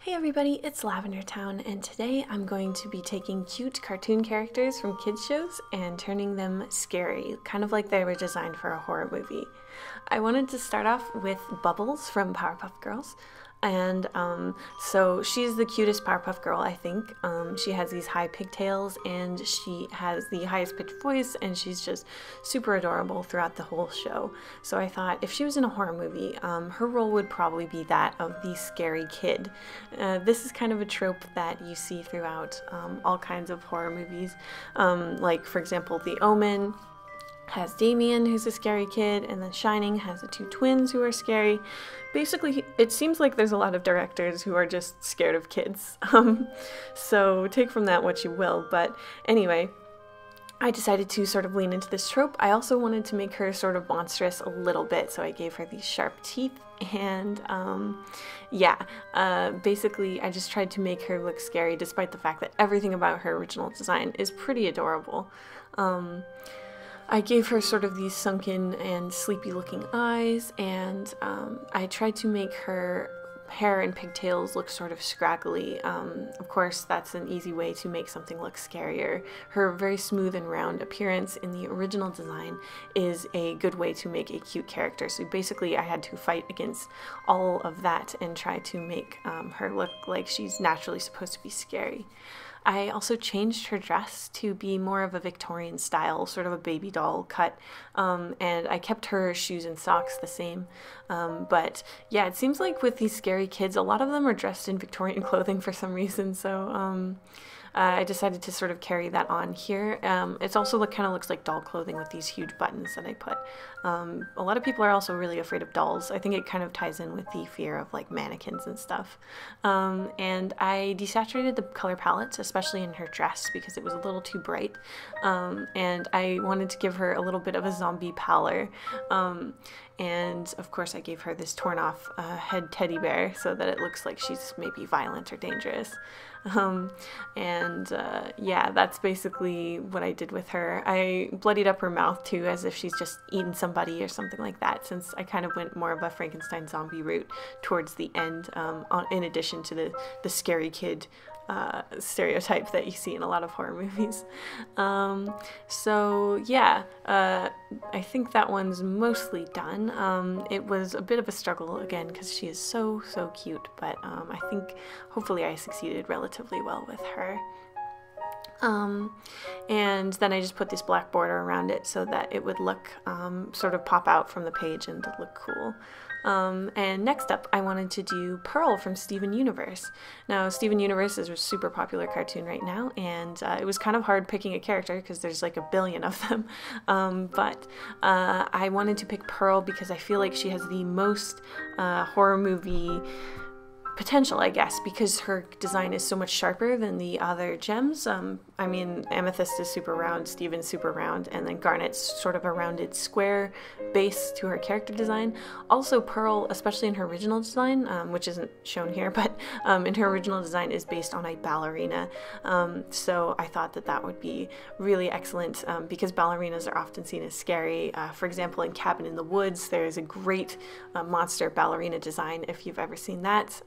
Hey everybody, it's Lavender Town, and today I'm going to be taking cute cartoon characters from kids shows and turning them scary, kind of like they were designed for a horror movie. I wanted to start off with Bubbles from Powerpuff Girls, and so she's the cutest Powerpuff Girl, I think. She has these high pigtails, and she has the highest pitched voice, and she's just super adorable throughout the whole show. So I thought if she was in a horror movie, her role would probably be that of the scary kid. This is kind of a trope that you see throughout all kinds of horror movies, like for example The Omen has Damien, who's a scary kid, and then Shining has the two twins who are scary. Basically, it seems like there's a lot of directors who are just scared of kids. So take from that what you will. But anyway, I decided to sort of lean into this trope. I also wanted to make her sort of monstrous a little bit, so I gave her these sharp teeth. And basically I just tried to make her look scary despite the fact that everything about her original design is pretty adorable. I gave her sort of these sunken and sleepy looking eyes, and I tried to make her hair and pigtails look sort of scraggly. Of course, that's an easy way to make something look scarier. Her very smooth and round appearance in the original design is a good way to make a cute character. So basically I had to fight against all of that and try to make her look like she's naturally supposed to be scary. I also changed her dress to be more of a Victorian style, sort of a baby doll cut, and I kept her shoes and socks the same. But yeah, it seems like with these scary kids, a lot of them are dressed in Victorian clothing for some reason, so I decided to sort of carry that on here. It's also kind of looks like doll clothing with these huge buttons that I put. A lot of people are also really afraid of dolls. I think it kind of ties in with the fear of like mannequins and stuff. And I desaturated the color palettes, especially in her dress, because it was a little too bright. And I wanted to give her a little bit of a zombie pallor. And of course I gave her this torn off head teddy bear so that it looks like she's maybe violent or dangerous. Yeah, that's basically what I did with her. I bloodied up her mouth too, as if she's just eaten somebody or something like that, since I kind of went more of a Frankenstein zombie route towards the end, in addition to the scary kid stereotype that you see in a lot of horror movies. So yeah, I think that one's mostly done. It was a bit of a struggle again because she is so cute, but I think hopefully I succeeded relatively well with her. And then I just put this black border around it so that it would look, sort of pop out from the page and look cool. And next up, I wanted to do Pearl from Steven Universe. Now, Steven Universe is a super popular cartoon right now, and it was kind of hard picking a character because there's like a billion of them. But I wanted to pick Pearl because I feel like she has the most horror movie potential, I guess, because her design is so much sharper than the other gems. I mean, Amethyst is super round, Steven's super round, and then Garnet's sort of a rounded square base to her character design. Also, Pearl, especially in her original design, which isn't shown here, but in her original design is based on a ballerina. So I thought that that would be really excellent because ballerinas are often seen as scary. For example, in Cabin in the Woods, there is a great monster ballerina design, if you've ever seen that.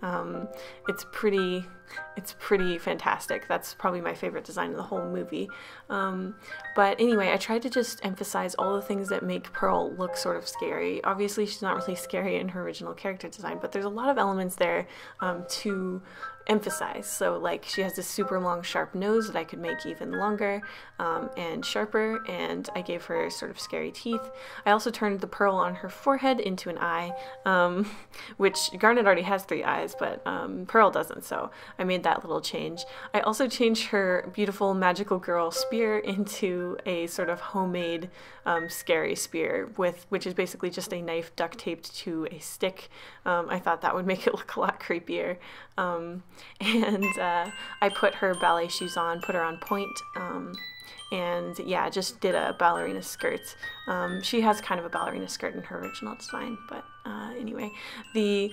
It's pretty fantastic. That's probably my favorite design in the whole movie. But anyway, I tried to just emphasize all the things that make Pearl look sort of scary. Obviously, she's not really scary in her original character design, but there's a lot of elements there to emphasize. So like she has this super long sharp nose that I could make even longer and sharper, and I gave her sort of scary teeth. I also turned the pearl on her forehead into an eye, which Garnet already has 3 eyes, but Pearl doesn't, so I made that little change. I also changed her beautiful magical girl spear into a sort of homemade scary spear, which is basically just a knife duct taped to a stick. I thought that would make it look a lot creepier. And I put her ballet shoes on, put her on point, and yeah, just did a ballerina skirt. She has kind of a ballerina skirt in her original design, but anyway, the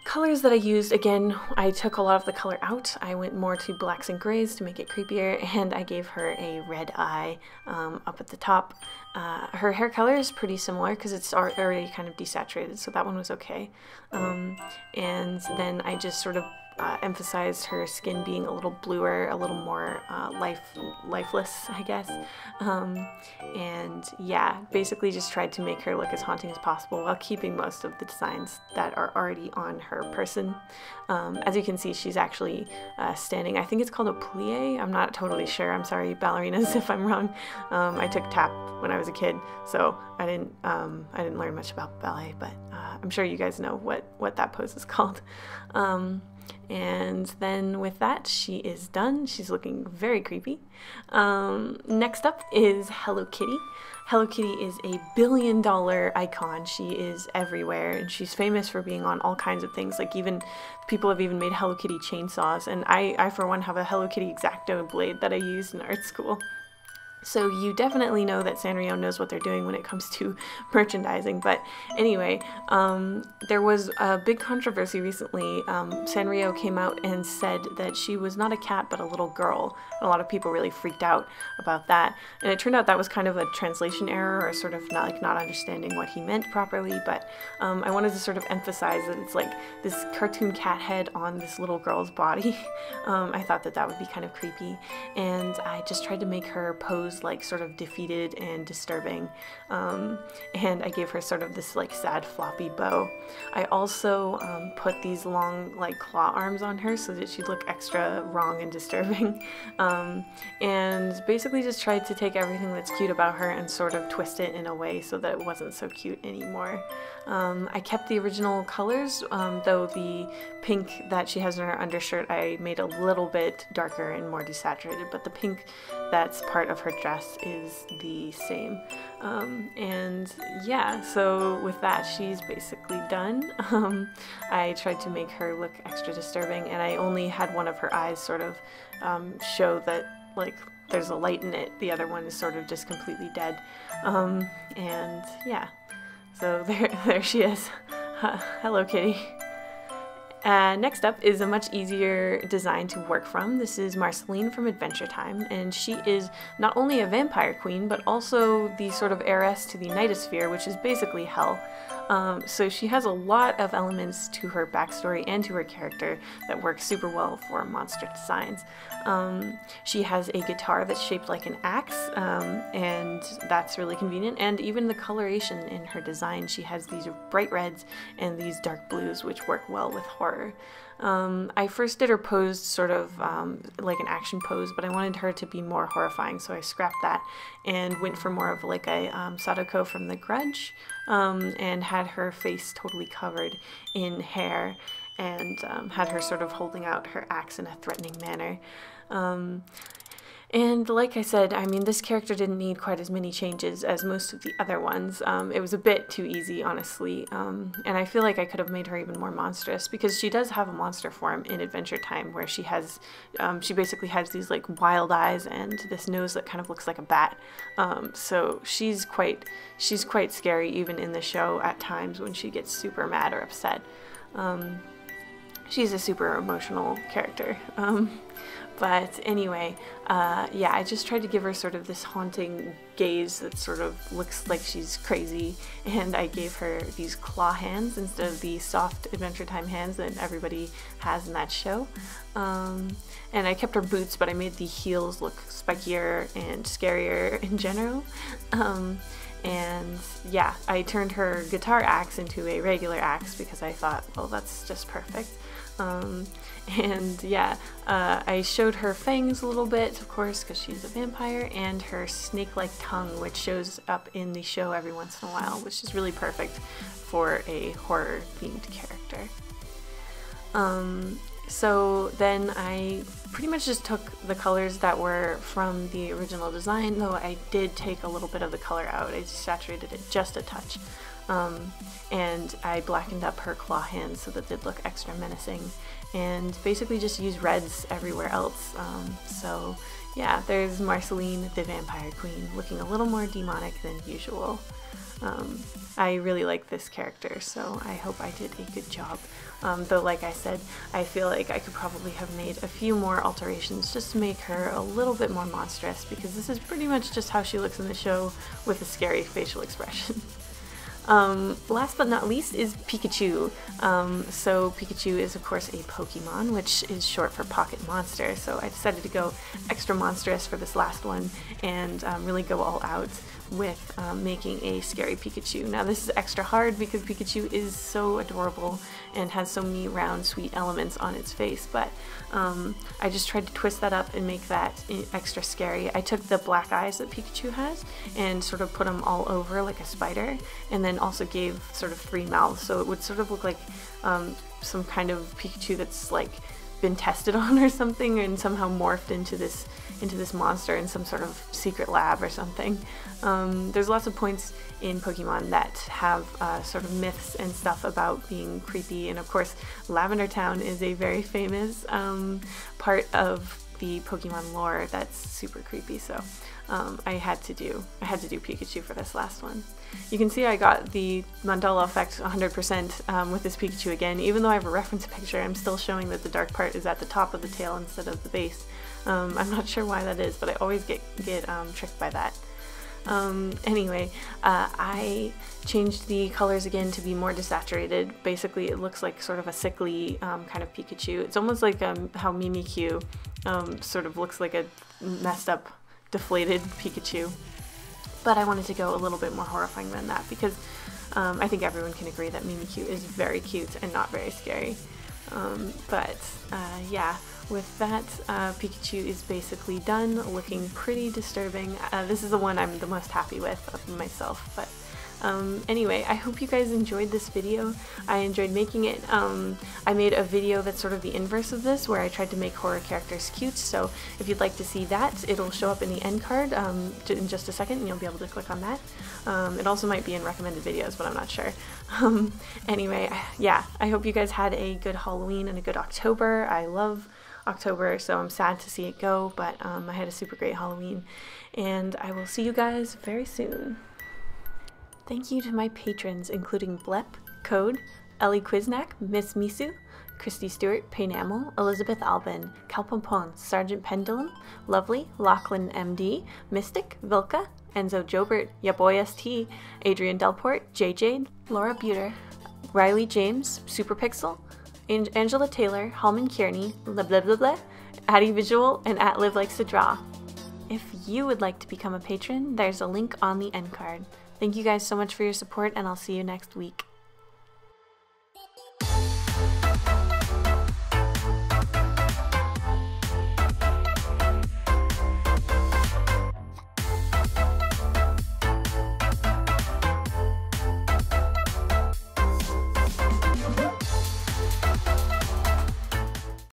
colors that I used, again, I took a lot of the color out. I went more to blacks and grays to make it creepier, and I gave her a red eye up at the top. Her hair color is pretty similar because it's already kind of desaturated, so that one was okay. And then I just sort of emphasized her skin being a little bluer, a little more lifeless, I guess. And yeah, basically just tried to make her look as haunting as possible while keeping most of the designs that are already on her person. As you can see, she's actually standing, I think it's called a plie. I'm not totally sure. I'm sorry, ballerinas, if I'm wrong. I took tap when I was a kid, so I didn't learn much about ballet, but I'm sure you guys know what that pose is called. And then with that, she is done. She's looking very creepy. Next up is Hello Kitty. Hello Kitty is a billion-dollar icon. She is everywhere, and she's famous for being on all kinds of things. Like, even people have even made Hello Kitty chainsaws, and I for one have a Hello Kitty X-Acto blade that I used in art school. So you definitely know that Sanrio knows what they're doing when it comes to merchandising. But anyway, there was a big controversy recently. Sanrio came out and said that she was not a cat but a little girl. And a lot of people really freaked out about that. And it turned out that was kind of a translation error, or sort of not understanding what he meant properly. But I wanted to sort of emphasize that it's like this cartoon cat head on this little girl's body. I thought that would be kind of creepy. And I just tried to make her pose like sort of defeated and disturbing, and I gave her sort of this like sad floppy bow. I also put these long like claw arms on her so that she'd look extra wrong and disturbing, and basically just tried to take everything that's cute about her and sort of twist it in a way so that it wasn't so cute anymore. I kept the original colors, though the pink that she has in her undershirt I made a little bit darker and more desaturated, but the pink that's part of her dress is the same. And yeah, so with that, she's basically done. I tried to make her look extra disturbing, and I only had one of her eyes sort of show that like there's a light in it. The other one is sort of just completely dead. And yeah. So there she is. Hello Kitty. Next up is a much easier design to work from. This is Marceline from Adventure Time, and she is not only a vampire queen, but also the sort of heiress to the Nightosphere, which is basically hell. So she has a lot of elements to her backstory and to her character that work super well for monster designs. She has a guitar that's shaped like an axe, and that's really convenient. And even the coloration in her design, she has these bright reds and these dark blues, which work well with horror. I first did her pose sort of like an action pose, but I wanted her to be more horrifying, so I scrapped that and went for more of like a Sadako from The Grudge, and had her face totally covered in hair, and had her sort of holding out her axe in a threatening manner. And like I said, I mean, this character didn't need quite as many changes as most of the other ones. It was a bit too easy, honestly, and I feel like I could have made her even more monstrous, because she does have a monster form in Adventure Time where she has, she basically has these like wild eyes and this nose that kind of looks like a bat. So she's quite scary even in the show at times when she gets super mad or upset. She's a super emotional character. But anyway, yeah, I just tried to give her sort of this haunting gaze that sort of looks like she's crazy, and I gave her these claw hands instead of the soft Adventure Time hands that everybody has in that show. And I kept her boots, but I made the heels look spikier and scarier in general. And yeah, I turned her guitar axe into a regular axe because I thought, well, that's just perfect. And yeah, I showed her fangs a little bit, of course, because she's a vampire, and her snake-like tongue, which shows up in the show every once in a while, which is really perfect for a horror-themed character. So then I pretty much just took the colors that were from the original design, though I did take a little bit of the color out. I saturated it just a touch. And I blackened up her claw hands so that they'd look extra menacing, and basically just used reds everywhere else. So yeah, there's Marceline, the Vampire Queen, looking a little more demonic than usual. I really like this character, so I hope I did a good job. Though, like I said, I feel like I could probably have made a few more alterations just to make her a little bit more monstrous, because this is pretty much just how she looks in the show with a scary facial expression. Last but not least is Pikachu. So Pikachu is of course a Pokemon, which is short for pocket monster, so I decided to go extra monstrous for this last one and really go all out with making a scary Pikachu. Now this is extra hard because Pikachu is so adorable and has so many round sweet elements on its face, but I just tried to twist that up and make that extra scary. I took the black eyes that Pikachu has and sort of put them all over like a spider, and then also gave sort of 3 mouths, so it would sort of look like some kind of Pikachu that's like been tested on or something and somehow morphed into this monster in some sort of secret lab or something. There's lots of points in Pokemon that have sort of myths and stuff about being creepy, and of course Lavender Town is a very famous part of the Pokemon lore that's super creepy, so I had to do Pikachu for this last one. You can see I got the mandala effect 100% with this Pikachu again. Even though I have a reference picture, I'm still showing that the dark part is at the top of the tail instead of the base. I'm not sure why that is, but I always get tricked by that. Anyway, I changed the colors again to be more desaturated. Basically, it looks like sort of a sickly kind of Pikachu. It's almost like how Mimikyu sort of looks like a messed up, deflated Pikachu. But I wanted to go a little bit more horrifying than that because I think everyone can agree that Mimikyu is very cute and not very scary. Yeah, with that, Pikachu is basically done, looking pretty disturbing. This is the one I'm the most happy with of myself, but anyway, I hope you guys enjoyed this video. I enjoyed making it. I made a video that's sort of the inverse of this, where I tried to make horror characters cute, so if you'd like to see that, it'll show up in the end card in just a second, and you'll be able to click on that. It also might be in recommended videos, but I'm not sure. Anyway, yeah, I hope you guys had a good Halloween and a good October. I love October, so I'm sad to see it go, but I had a super great Halloween, and I will see you guys very soon. Thank you to my patrons, including Blep, Code, Ellie Quiznak, Miss Misu, Christy Stewart, Paynamel, Elizabeth Albin, Calpompon, Sergeant Pendulum, Lovely, Lachlan MD, Mystic, Vilka, Enzo Jobert, Yaboy ST, Adrian Delport, JJ, Laura Buter, Riley James, Superpixel, Angela Taylor, Hallman Kearney, Blablabla, Addie Visual, and @Live Likes to Draw. If you would like to become a patron, there's a link on the end card. Thank you guys so much for your support, and I'll see you next week.